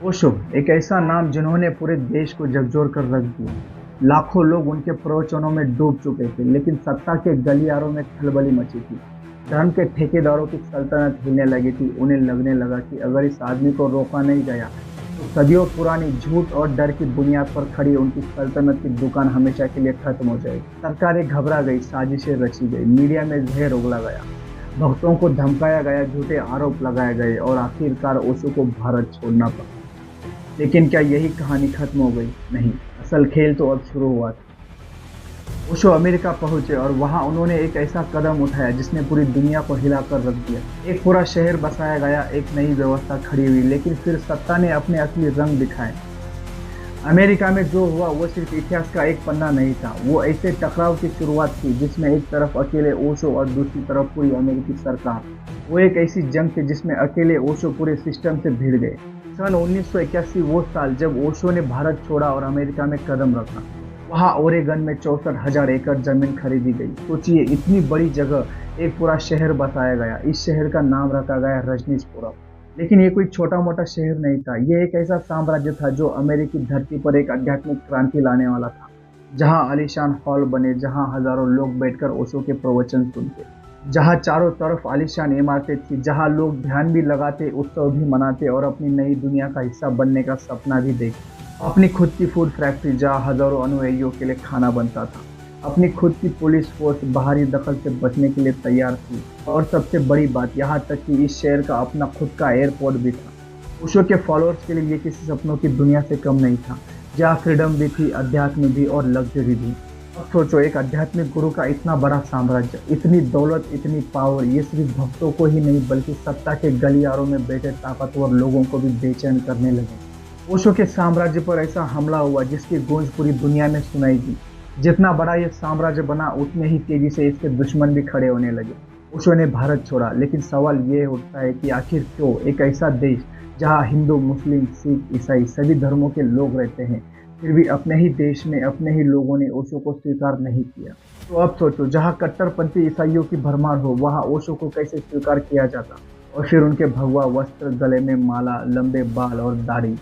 ओशो एक ऐसा नाम जिन्होंने पूरे देश को झकझोर कर रख दिया। लाखों लोग उनके प्रवचनों में डूब चुके थे, लेकिन सत्ता के गलियारों में खलबली मची थी। धर्म के ठेकेदारों की सल्तनत हिलने लगी थी। उन्हें लगने लगा कि अगर इस आदमी को रोका नहीं गया तो सदियों पुरानी झूठ और डर की बुनियाद पर खड़ी उनकी सल्तनत की दुकान हमेशा के लिए खत्म हो जाएगी। सरकारें घबरा गई, साजिशें रची गई, मीडिया में जहर उगला गया, भक्तों को धमकाया गया, झूठे आरोप लगाए गए और आखिरकार ओशो को भारत छोड़ना पड़ा। लेकिन क्या यही कहानी खत्म हो गई? नहीं, असल खेल तो अब शुरू हुआ था। ओशो अमेरिका पहुंचे और वहां उन्होंने एक ऐसा कदम उठाया जिसने पूरी दुनिया को हिलाकर रख दिया। एक पूरा शहर बसाया गया, एक नई व्यवस्था खड़ी हुई, लेकिन फिर सत्ता ने अपने असली रंग दिखाए। अमेरिका में जो हुआ वो सिर्फ इतिहास का एक पन्ना नहीं था, वो ऐसे टकराव की शुरुआत थी जिसमें एक तरफ अकेले ओशो और दूसरी तरफ पूरी अमेरिकी सरकार। वो एक ऐसी जंग थी जिसमें अकेले ओशो पूरे सिस्टम से भिड़ गए। सन 1981 वो साल जब ओशो ने भारत छोड़ा और अमेरिका में कदम रखा। वहाँ ओरेगन में 64,000 एकड़ जमीन खरीदी गई। सोचिए, इतनी बड़ी जगह, एक पूरा शहर बसाया गया। इस शहर का नाम रखा गया रजनीशपुरम। लेकिन ये कोई छोटा मोटा शहर नहीं था, ये एक ऐसा साम्राज्य था जो अमेरिकी धरती पर एक आध्यात्मिक क्रांति लाने वाला था। जहाँ आलीशान हॉल बने, जहाँ हजारों लोग बैठकर ओशो के प्रवचन सुनते, जहाँ चारों तरफ आलीशान इमारतें थी, जहाँ लोग ध्यान भी लगाते, उत्सव भी मनाते और अपनी नई दुनिया का हिस्सा बनने का सपना भी देखते। अपनी खुद की फूड फैक्ट्री जहाँ हजारों अनुयायियों के लिए खाना बनता था। अपनी खुद की पुलिस फोर्स बाहरी दखल से बचने के लिए तैयार थी। और सबसे बड़ी बात, यहाँ तक कि इस शहर का अपना खुद का एयरपोर्ट भी था। ओशो के फॉलोअर्स के लिए ये किसी सपनों की दुनिया से कम नहीं था, जहाँ फ्रीडम भी थी, अध्यात्म भी और लग्जरी भी। अब सोचो, एक आध्यात्मिक गुरु का इतना बड़ा साम्राज्य, इतनी दौलत, इतनी पावर, ये सिर्फ भक्तों को ही नहीं बल्कि सत्ता के गलियारों में बैठे ताकतवर लोगों को भी बेचैन करने लगे। ओशो के साम्राज्य पर ऐसा हमला हुआ जिसकी गूंज पूरी दुनिया में सुनाई दी। जितना बड़ा ये साम्राज्य बना, उतने ही तेजी से इसके दुश्मन भी खड़े होने लगे। ओशो ने भारत छोड़ा, लेकिन सवाल ये उठता है कि आखिर क्यों एक ऐसा देश जहाँ हिंदू, मुस्लिम, सिख, ईसाई सभी धर्मों के लोग रहते हैं, फिर भी अपने ही देश में अपने ही लोगों ने ओशो को स्वीकार नहीं किया। तो अब सोचो, जहाँ कट्टरपंथी ईसाइयों की भरमार हो, वहाँ ओशो को कैसे स्वीकार किया जाता? और फिर उनके भगवा वस्त्र, गले में माला, लंबे बाल और दाढ़ी,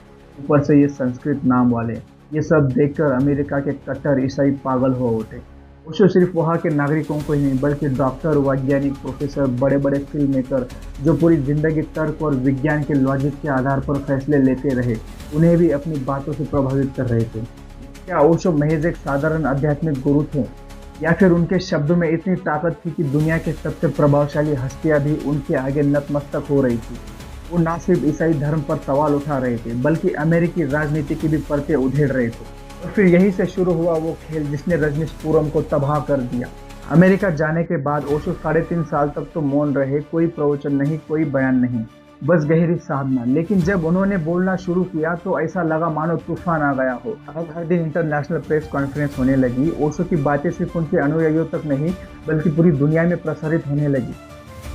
ऊपर से ये संस्कृत नाम वाले, ये सब देखकर अमेरिका के कट्टर ईसाई पागल हो उठे। ओशो सिर्फ वहाँ के नागरिकों को ही नहीं बल्कि डॉक्टर, वैज्ञानिक, प्रोफेसर, बड़े बड़े फिल्म मेकर जो पूरी जिंदगी तर्क और विज्ञान के लॉजिक के आधार पर फैसले लेते रहे, उन्हें भी अपनी बातों से प्रभावित कर रहे थे। क्या ओशो महज एक साधारण आध्यात्मिक गुरु थे, या फिर उनके शब्दों में इतनी ताकत थी कि दुनिया के सबसे प्रभावशाली हस्तियां भी उनके आगे नतमस्तक हो रही थी? वो ना सिर्फ ईसाई धर्म पर सवाल उठा रहे थे बल्कि अमेरिकी राजनीति की भी परतें उधेड़ रहे थे। और फिर यहीं से शुरू हुआ वो खेल जिसने रजनीशपुरम को तबाह कर दिया। अमेरिका जाने के बाद ओशो 3.5 साल तक तो मौन रहे, कोई प्रवचन नहीं, कोई बयान नहीं, बस गहरी साधना। लेकिन जब उन्होंने बोलना शुरू किया तो ऐसा लगा मानो तूफान आ गया हो। अब हर दिन इंटरनेशनल प्रेस कॉन्फ्रेंस होने लगी। ओशो की बातें सिर्फ उनके अनुयायियों तक नहीं बल्कि पूरी दुनिया में प्रसारित होने लगी।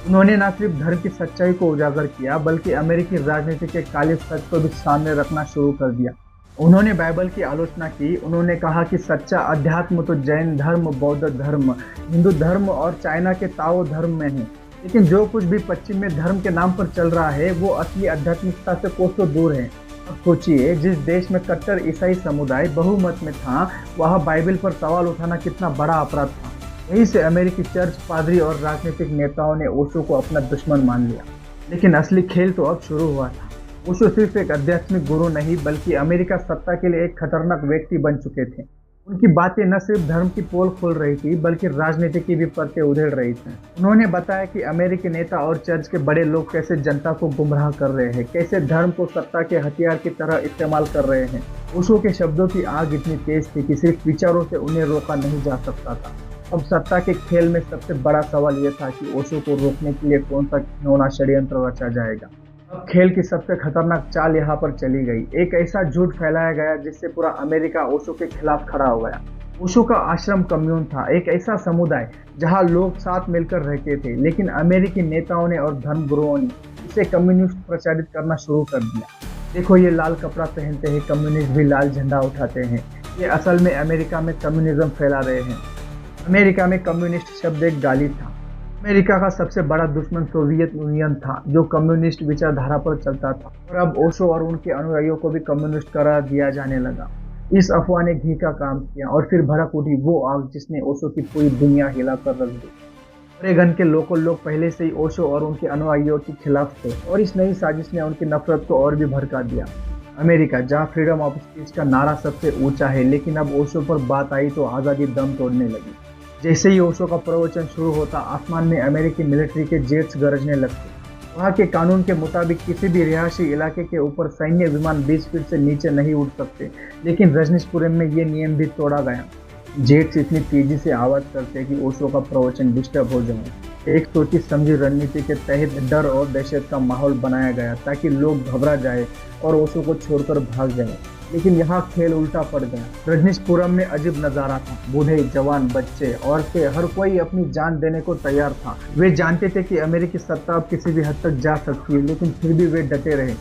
उन्होंने न सिर्फ धर्म की सच्चाई को उजागर किया बल्कि अमेरिकी राजनीति के काले सच को भी सामने रखना शुरू कर दिया। उन्होंने बाइबल की आलोचना की। उन्होंने कहा कि सच्चा अध्यात्म तो जैन धर्म, बौद्ध धर्म, हिंदू धर्म और चाइना के ताओ धर्म में है, लेकिन जो कुछ भी पश्चिम में धर्म के नाम पर चल रहा है वो असली आध्यात्मिकता से कोसों दूर है। अब सोचिए, जिस देश में कट्टर ईसाई समुदाय बहुमत में था, वहाँ बाइबल पर सवाल उठाना कितना बड़ा अपराध था। यहीं से अमेरिकी चर्च, पादरी और राजनीतिक नेताओं ने ओशो को अपना दुश्मन मान लिया। लेकिन असली खेल तो अब शुरू हुआ था। ओशो सिर्फ एक आध्यात्मिक गुरु नहीं बल्कि अमेरिका सत्ता के लिए एक खतरनाक व्यक्ति बन चुके थे। उनकी बातें न सिर्फ धर्म की पोल खोल रही थी बल्कि राजनीति की भी परतें उधेड़ रही थी। उन्होंने बताया कि अमेरिकी नेता और चर्च के बड़े लोग कैसे जनता को गुमराह कर रहे हैं, कैसे धर्म को सत्ता के हथियार की तरह इस्तेमाल कर रहे हैं। ओशो के शब्दों की आग इतनी तेज थी कि सिर्फ विचारों से उन्हें रोका नहीं जा सकता था। अब सत्ता के खेल में सबसे बड़ा सवाल यह था कि ओशो को रोकने के लिए कौन सा घिनौना षड्यंत्र रचा जाएगा। अब खेल की सबसे खतरनाक चाल यहाँ पर चली गई। एक ऐसा झूठ फैलाया गया जिससे पूरा अमेरिका ओशो के खिलाफ खड़ा हो गया। ओशो का आश्रम कम्यून था, एक ऐसा समुदाय जहाँ लोग साथ मिलकर रहते थे, लेकिन अमेरिकी नेताओं ने और धर्मगुरुओं ने इसे कम्युनिस्ट प्रचारित करना शुरू कर दिया। देखो, ये लाल कपड़ा पहनते हैं, कम्युनिस्ट भी लाल झंडा उठाते हैं, ये असल में अमेरिका में कम्युनिज्म फैला रहे हैं। अमेरिका में कम्युनिस्ट शब्द एक गाली था। अमेरिका का सबसे बड़ा दुश्मन सोवियत यूनियन था, जो कम्युनिस्ट विचारधारा पर चलता था, और अब ओशो और उनके अनुयायियों को भी कम्युनिस्ट करार दिया जाने लगा। इस अफवाह ने घी का काम किया और फिर भड़क उठी वो आग जिसने ओशो की पूरी दुनिया हिला कर रख दी। ओरेगन के लोकल लोग पहले से ही ओशो और उनके अनुयायियों के खिलाफ थे, और इस नई साजिश ने उनकी नफरत को और भी भड़का दिया। अमेरिका, जहां फ्रीडम ऑफ स्पीच का नारा सबसे ऊंचा है, लेकिन अब ओशो पर बात आई तो आज़ादी दम तोड़ने लगी। जैसे ही ओशो का प्रवचन शुरू होता, आसमान में अमेरिकी मिलिट्री के जेट्स गरजने लगते। वहां के कानून के मुताबिक किसी भी रिहायशी इलाके के ऊपर सैन्य विमान 20 फीट से नीचे नहीं उड़ सकते, लेकिन रजनीशपुरम में ये नियम भी तोड़ा गया। जेट्स इतनी तेजी से आवाज करते कि ओशो का प्रवचन डिस्टर्ब हो जाए। एक सोची समझी रणनीति के तहत डर और दहशत का माहौल बनाया गया ताकि लोग घबरा जाए और ओशो को छोड़कर भाग जाए। लेकिन यहाँ खेल उल्टा पड़ गया। रजनीशपुरम में अजीब नजारा था। बूढ़े, जवान, बच्चे, औरतें, हर कोई अपनी जान देने को तैयार था। वे जानते थे कि अमेरिकी सत्ता अब किसी भी हद तक जा सकती है, लेकिन फिर भी वे डटे रहे।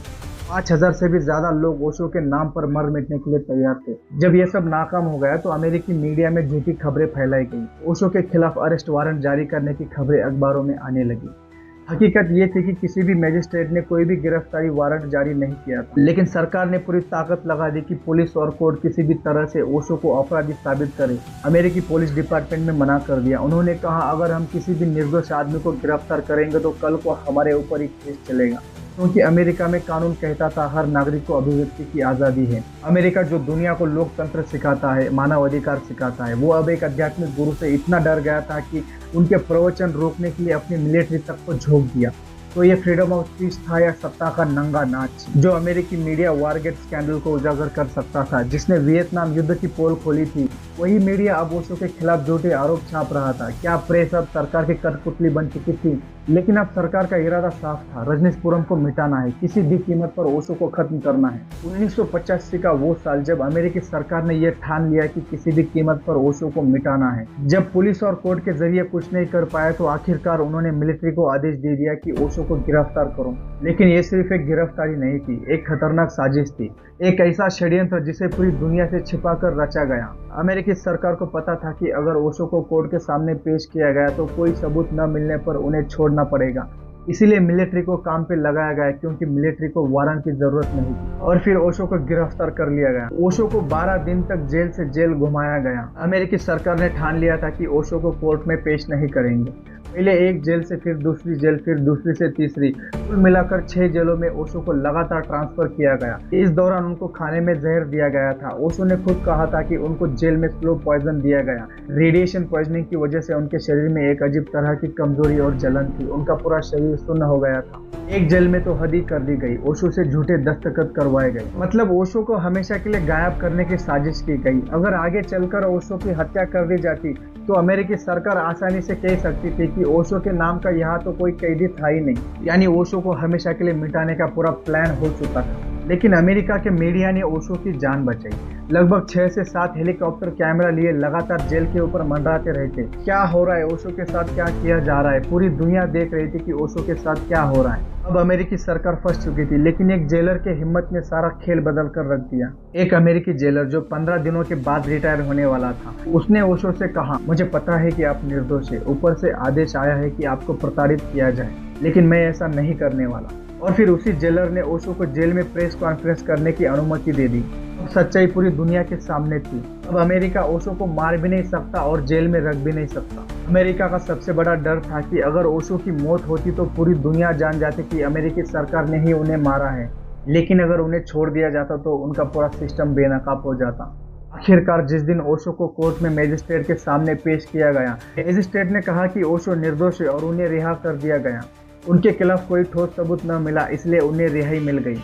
5000 से भी ज्यादा लोग ओशो के नाम पर मर मिटने के लिए तैयार थे। जब यह सब नाकाम हो गया तो अमेरिकी मीडिया में झूठी खबरें फैलाई गई। ओशो के खिलाफ अरेस्ट वारंट जारी करने की खबरें अखबारों में आने लगी। हकीकत ये थी कि किसी भी मजिस्ट्रेट ने कोई भी गिरफ्तारी वारंट जारी नहीं किया था, लेकिन सरकार ने पूरी ताकत लगा दी कि पुलिस और कोर्ट किसी भी तरह से ओशो को अपराधी साबित करे। अमेरिकी पुलिस डिपार्टमेंट ने मना कर दिया। उन्होंने कहा, अगर हम किसी भी निर्दोष आदमी को गिरफ्तार करेंगे तो कल को हमारे ऊपर ही केस चलेगा, क्योंकि अमेरिका में कानून कहता था हर नागरिक को अभिव्यक्ति की आज़ादी है। अमेरिका जो दुनिया को लोकतंत्र सिखाता है, मानव अधिकार सिखाता है, वो अब एक आध्यात्मिक गुरु से इतना डर गया था कि उनके प्रवचन रोकने के लिए अपनी मिलिट्री तक को झोंक दिया। तो ये फ्रीडम ऑफ स्पीच था या सत्ता का नंगा नाच, जो अमेरिकी मीडिया वारगेट स्कैंडल को उजागर कर सकता था, जिसने वियतनाम युद्ध की पोल खोली थी। वही मीडिया अब ओशो के खिलाफ झूठे आरोप छाप रहा था। क्या प्रेस अब सरकार की कठपुतली बन चुकी थी? लेकिन अब सरकार का इरादा साफ था, रजनीशपुरम को मिटाना है, किसी भी कीमत पर ओशो को खत्म करना है। 1985 का वो साल जब अमेरिकी सरकार ने यह ठान लिया कि किसी भी कीमत पर ओशो को मिटाना है। जब पुलिस और कोर्ट के जरिए कुछ नहीं कर पाए तो आखिरकार उन्होंने मिलिट्री को आदेश दे दिया कि ओशो को गिरफ्तार करो। लेकिन ये सिर्फ एक गिरफ्तारी नहीं थी, एक खतरनाक साजिश थी, एक ऐसा षड्यंत्र जिसे पूरी दुनिया से छिपाकर रचा गया। अमेरिकी सरकार को पता था कि अगर ओशो को कोर्ट के सामने पेश किया गया तो कोई सबूत न मिलने पर उन्हें छोड़ना पड़ेगा। इसीलिए मिलिट्री को काम पे लगाया गया, क्योंकि मिलिट्री को वारंट की जरूरत नहीं थी। और फिर ओशो को गिरफ्तार कर लिया गया। ओशो को 12 दिन तक जेल से जेल घुमाया गया। अमेरिकी सरकार ने ठान लिया था कि ओशो को कोर्ट में पेश नहीं करेंगे। पहले एक जेल से फिर दूसरी जेल, फिर दूसरी से तीसरी, कुल मिलाकर 6 जेलों में ओशो को लगातार ट्रांसफर किया गया। इस दौरान उनको खाने में जहर दिया गया था। ओशो ने खुद कहा था कि उनको जेल में स्लो पॉइजन दिया गया। रेडिएशन पॉइजनिंग की वजह से उनके शरीर में एक अजीब तरह की कमजोरी और जलन थी। उनका पूरा शरीर सुन्न हो गया था। एक जेल में तो हद ही कर दी गई। ओशो से झूठे दस्तखत करवाए गए, मतलब ओशो को हमेशा के लिए गायब करने की साजिश की गई। अगर आगे चलकर ओशो की हत्या कर दी जाती तो अमेरिकी सरकार आसानी से कह सकती थी कि ओशो के नाम का यहाँ तो कोई कैदी था ही नहीं, यानी ओशो को हमेशा के लिए मिटाने का पूरा प्लान हो चुका था। लेकिन अमेरिका के मीडिया ने ओशो की जान बचाई। लगभग 6 से 7 हेलीकॉप्टर कैमरा लिए लगातार जेल के ऊपर मंडराते रहते। क्या हो रहा है, ओशो के साथ क्या किया जा रहा है? पूरी दुनिया देख रही थी कि ओशो के साथ क्या हो रहा है। अब अमेरिकी सरकार फंस चुकी थी, लेकिन एक जेलर के हिम्मत ने सारा खेल बदल कर रख दिया। एक अमेरिकी जेलर जो 15 दिनों के बाद रिटायर होने वाला था, उसने ओशो से कहा, मुझे पता है कि आप निर्दोष है, ऊपर से आदेश आया है कि आपको प्रताड़ित किया जाए, लेकिन मैं ऐसा नहीं करने वाला। और फिर उसी जेलर ने ओशो को जेल में प्रेस कॉन्फ्रेंस करने की अनुमति दे दी। अब सच्चाई पूरी दुनिया के सामने थी। अब अमेरिका ओशो को मार भी नहीं सकता और जेल में रख भी नहीं सकता। अमेरिका का सबसे बड़ा डर था कि अगर ओशो की मौत होती तो पूरी दुनिया जान जाती कि अमेरिकी सरकार ने ही उन्हें मारा है। लेकिन अगर उन्हें छोड़ दिया जाता तो उनका पूरा सिस्टम बेनकाब हो जाता। आखिरकार जिस दिन ओशो को कोर्ट में मजिस्ट्रेट के सामने पेश किया गया, मजिस्ट्रेट ने कहा कि ओशो निर्दोष है और उन्हें रिहा कर दिया गया। उनके खिलाफ कोई ठोस सबूत न मिला, इसलिए उन्हें रिहाई मिल गई।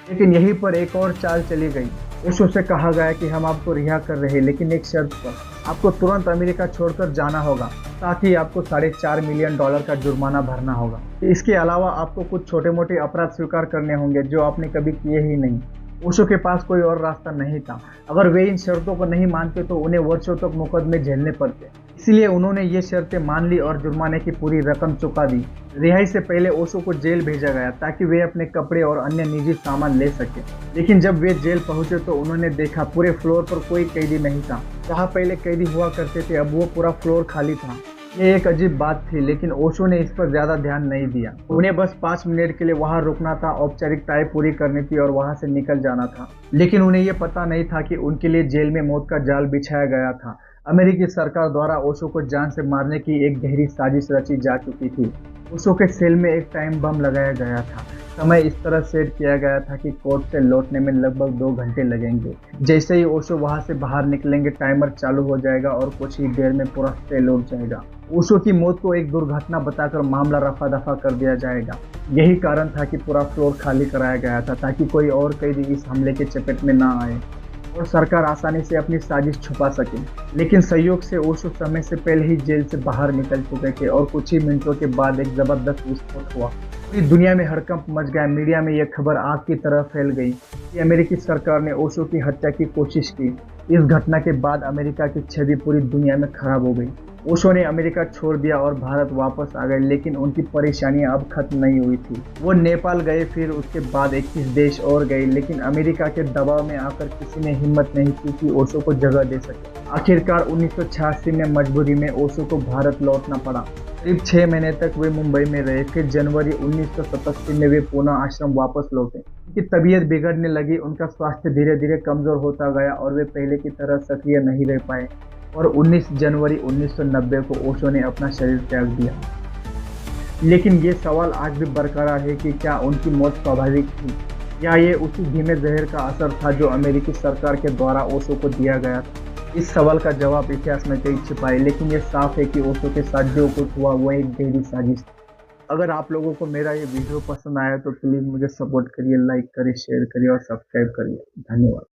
लेकिन यहीं पर एक और चाल चली गई। ओशो से कहा गया कि हम आपको रिहा कर रहे हैं, लेकिन एक शर्त पर, आपको तुरंत अमेरिका छोड़कर जाना होगा, साथ ही आपको $4.5 मिलियन का जुर्माना भरना होगा। इसके अलावा आपको कुछ छोटे मोटे अपराध स्वीकार करने होंगे जो आपने कभी किए ही नहीं। ओशो के पास कोई और रास्ता नहीं था। अगर वे इन शर्तों को नहीं मानते तो उन्हें वर्षों तक मुकदमे झेलने पड़ते। इसलिए उन्होंने ये शर्तें मान ली और जुर्माने की पूरी रकम चुका दी। रिहाई से पहले ओशो को जेल भेजा गया ताकि वे अपने कपड़े और अन्य निजी सामान ले सके। लेकिन जब वे जेल पहुंचे तो उन्होंने देखा पूरे फ्लोर पर कोई कैदी नहीं था। जहाँ पहले कैदी हुआ करते थे अब वो पूरा फ्लोर खाली था। ये एक अजीब बात थी, लेकिन ओशो ने इस पर ज्यादा ध्यान नहीं दिया। उन्हें बस 5 मिनट के लिए वहां रुकना था, औपचारिकताएं पूरी करनी थी और वहां से निकल जाना था। लेकिन उन्हें ये पता नहीं था कि उनके लिए जेल में मौत का जाल बिछाया गया था। अमेरिकी सरकार द्वारा ओशो को जान से मारने की एक गहरी साजिश रची जा चुकी थी। ओशो के सेल में एक टाइम बम लगाया गया था। समय इस तरह सेट किया गया था कि कोर्ट से लौटने में लगभग 2 घंटे लगेंगे। जैसे ही ओशो वहां से बाहर निकलेंगे, टाइमर चालू हो जाएगा और कुछ ही देर में पूरा सेल लौट जाएगा। ओशो की मौत को एक दुर्घटना बताकर मामला रफा दफा कर दिया जाएगा। यही कारण था कि पूरा फ्लोर खाली कराया गया था, ताकि कोई और कैदी इस हमले के चपेट में ना आए और सरकार आसानी से अपनी साजिश छुपा सके। लेकिन संयोग से ओशो समय से पहले ही जेल से बाहर निकल चुके थे और कुछ ही मिनटों के बाद एक जबरदस्त विस्फोट हुआ। पूरी दुनिया में हड़कंप मच गया। मीडिया में यह खबर आग की तरह फैल गई कि अमेरिकी सरकार ने ओशो की हत्या की कोशिश की। इस घटना के बाद अमेरिका की छवि पूरी दुनिया में खराब हो गई। ओशो ने अमेरिका छोड़ दिया और भारत वापस आ गए, लेकिन उनकी परेशानियां अब खत्म नहीं हुई थी। वो नेपाल गए, फिर उसके बाद 21 देश और गए, लेकिन अमेरिका के दबाव में आकर किसी ने हिम्मत नहीं की कि ओशो को जगह दे सके। आखिरकार 1986 में मजबूरी में ओशो को भारत लौटना पड़ा। करीब 6 महीने तक वे मुंबई में रहे। फिर जनवरी 1987 में वे पुनः आश्रम वापस लौटे। उनकी तबीयत बिगड़ने लगी, उनका स्वास्थ्य धीरे धीरे कमजोर होता गया और वे पहले की तरह सक्रिय नहीं रह पाए और 19 जनवरी 1990 को ओशो ने अपना शरीर त्याग दिया। लेकिन ये सवाल आज भी बरकरार है कि क्या उनकी मौत स्वाभाविक थी या ये उसी धीमे जहर का असर था जो अमेरिकी सरकार के द्वारा ओशो को दिया गया था। इस सवाल का जवाब इतिहास में कई छिपा है, लेकिन ये साफ है कि ओशो के साथ जो कुछ हुआ वो एक गहरी साजिश थी। अगर आप लोगों को मेरा ये वीडियो पसंद आया तो प्लीज़ मुझे सपोर्ट करिए, लाइक करिए, शेयर करिए और सब्सक्राइब करिए। धन्यवाद।